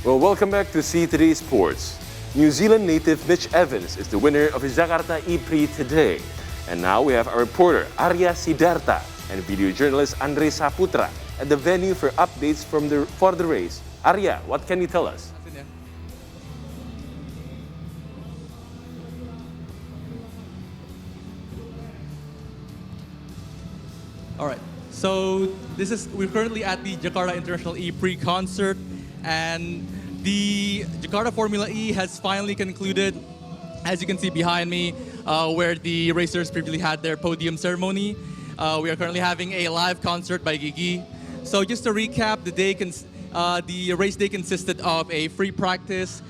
Well, welcome back to C3 Sports. New Zealand native Mitch Evans is the winner of the Jakarta E-Prix today. And now we have our reporter Arya Siddhartha and video journalist Andre Saputra at the venue for updates for the race. Arya, what can you tell us? All right, so we're currently at the Jakarta International E-Prix concert, and the Jakarta Formula E has finally concluded, as you can see behind me, where the racers previously had their podium ceremony. We are currently having a live concert by Gigi. So just to recap, the race day consisted of a free practice,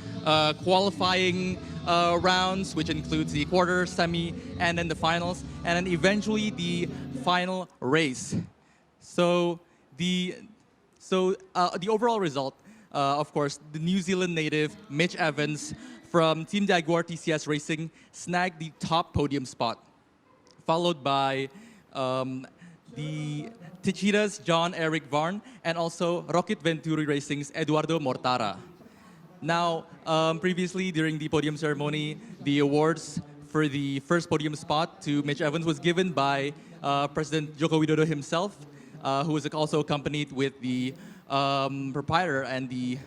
qualifying rounds, which includes the quarter, semi, and then the finals, and then eventually the final race. So the overall result, of course, the New Zealand native Mitch Evans from Team Jaguar TCS Racing snagged the top podium spot, followed by the Techida's John Eric Varn and also Rocket Venturi Racing's Eduardo Mortara. Now, previously during the podium ceremony, the awards for the first podium spot to Mitch Evans was given by President Joko Widodo himself, who was also accompanied with the proprietor and the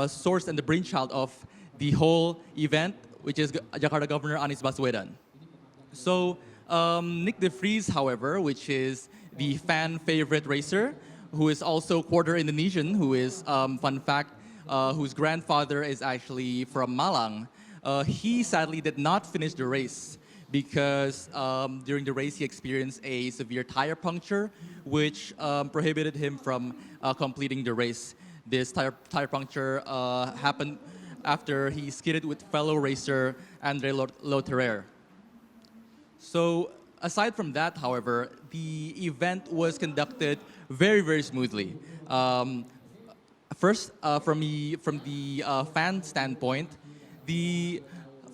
source and the brainchild of the whole event, which is Jakarta Governor Anies Baswedan. So Nick de Vries, however, which is the fan favorite racer, who is also quarter Indonesian, who is, fun fact, whose grandfather is actually from Malang, he sadly did not finish the race because during the race he experienced a severe tire puncture, which prohibited him from completing the race. This tire puncture happened after he skidded with fellow racer Andre Lotterer. So aside from that, however, the event was conducted very, very smoothly. First, from the fan standpoint, the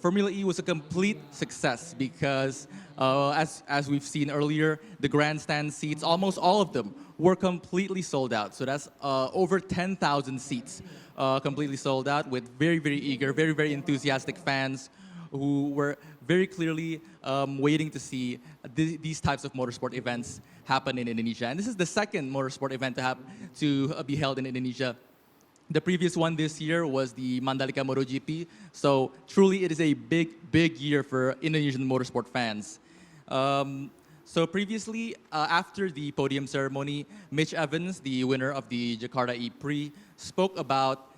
Formula E was a complete success because, as we've seen earlier, the grandstand seats, almost all of them, were completely sold out. So that's over 10,000 seats completely sold out with very, very eager, very, very enthusiastic fans who were very clearly waiting to see these types of motorsport events happen in Indonesia. And this is the second motorsport event to be held in Indonesia. The previous one this year was the Mandalika MotoGP. So truly, it is a big, big year for Indonesian motorsport fans. So previously, after the podium ceremony, Mitch Evans, the winner of the Jakarta E-Prix, spoke about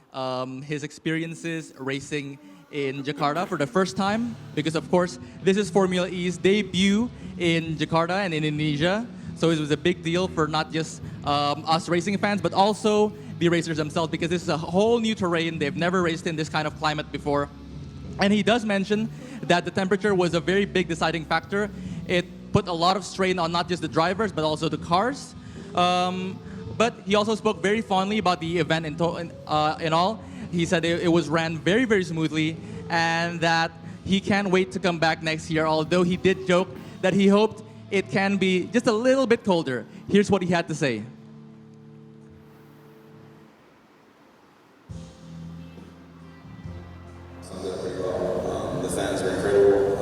his experiences racing in Jakarta for the first time, because of course, this is Formula E's debut in Jakarta and in Indonesia. So it was a big deal for not just us racing fans, but also the racers themselves, because this is a whole new terrain. They've never raced in this kind of climate before. And he does mention that the temperature was a very big deciding factor. It put a lot of strain on not just the drivers, but also the cars. But he also spoke very fondly about the event in all. He said it was ran very, very smoothly and that he can't wait to come back next year, although he did joke that he hoped it can be just a little bit colder. Here's what he had to say. Summed it up pretty well. The fans are incredible.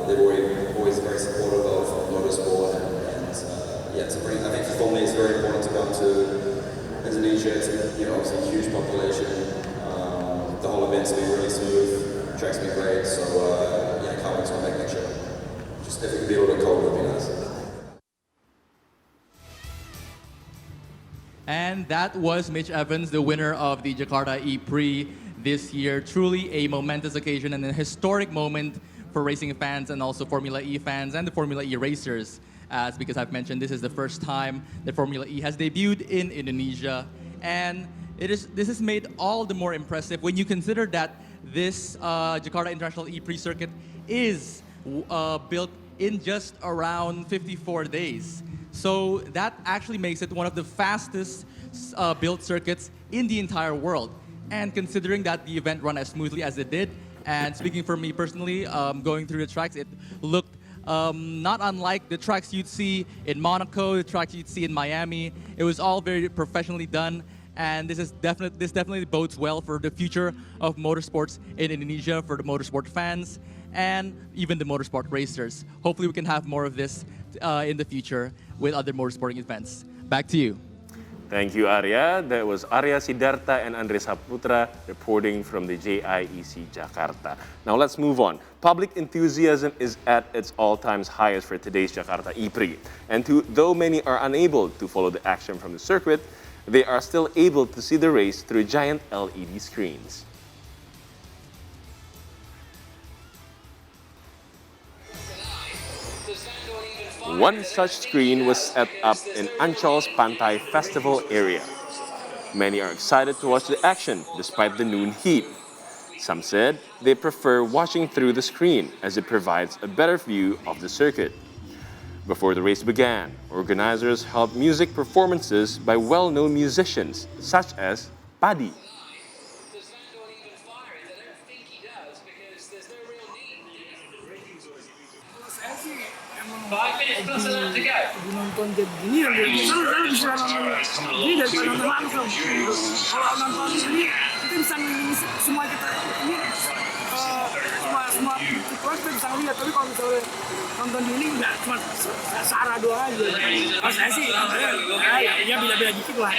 They're always very supportive of motorsport, and yeah, I think for me it's very important to come to Indonesia. It's obviously a huge population. The whole event's been really smooth. Track's been great. So yeah, can't wait to come back next year. Just if it could be a little bit colder, would be nice. And that was Mitch Evans, the winner of the Jakarta E-Prix this year. Truly a momentous occasion and a historic moment for racing fans and also Formula E fans and the Formula E racers. Because I've mentioned, this is the first time that Formula E has debuted in Indonesia. And this is made all the more impressive when you consider that this Jakarta International E-Prix circuit is built in just around 54 days. So that actually makes it one of the fastest built circuits in the entire world. And considering that the event ran as smoothly as it did, and speaking for me personally, going through the tracks, it looked not unlike the tracks you'd see in Monaco, the tracks you'd see in Miami. It was all very professionally done. and this definitely bodes well for the future of motorsports in Indonesia, for the motorsport fans and even the motorsport racers. Hopefully we can have more of this in the future with other motorsporting events. Back to you. Thank you, Arya. That was Arya Sidarta and Andre Saputra reporting from the JIEC Jakarta. Now let's move on. Public enthusiasm is at its all-time highest for today's Jakarta E-Prix. And though many are unable to follow the action from the circuit, they are still able to see the race through giant LED screens. One such screen was set up in Ancol's Pantai Festival area. Many are excited to watch the action despite the noon heat. Some said they prefer watching through the screen as it provides a better view of the circuit. Before the race began, organizers held music performances by well-known musicians such as Padi. Lebih nonton kayak gini ya, selalu bisa nonton ini daripada nonton langsung. Kalau nonton ini kita bisa ngeliling semua kita ini semua kita bisa ngeliat, tapi kalau misalnya nonton di ini nggak cuma searah doang aja. Kalau saya sih ya beda-beda dikit lah.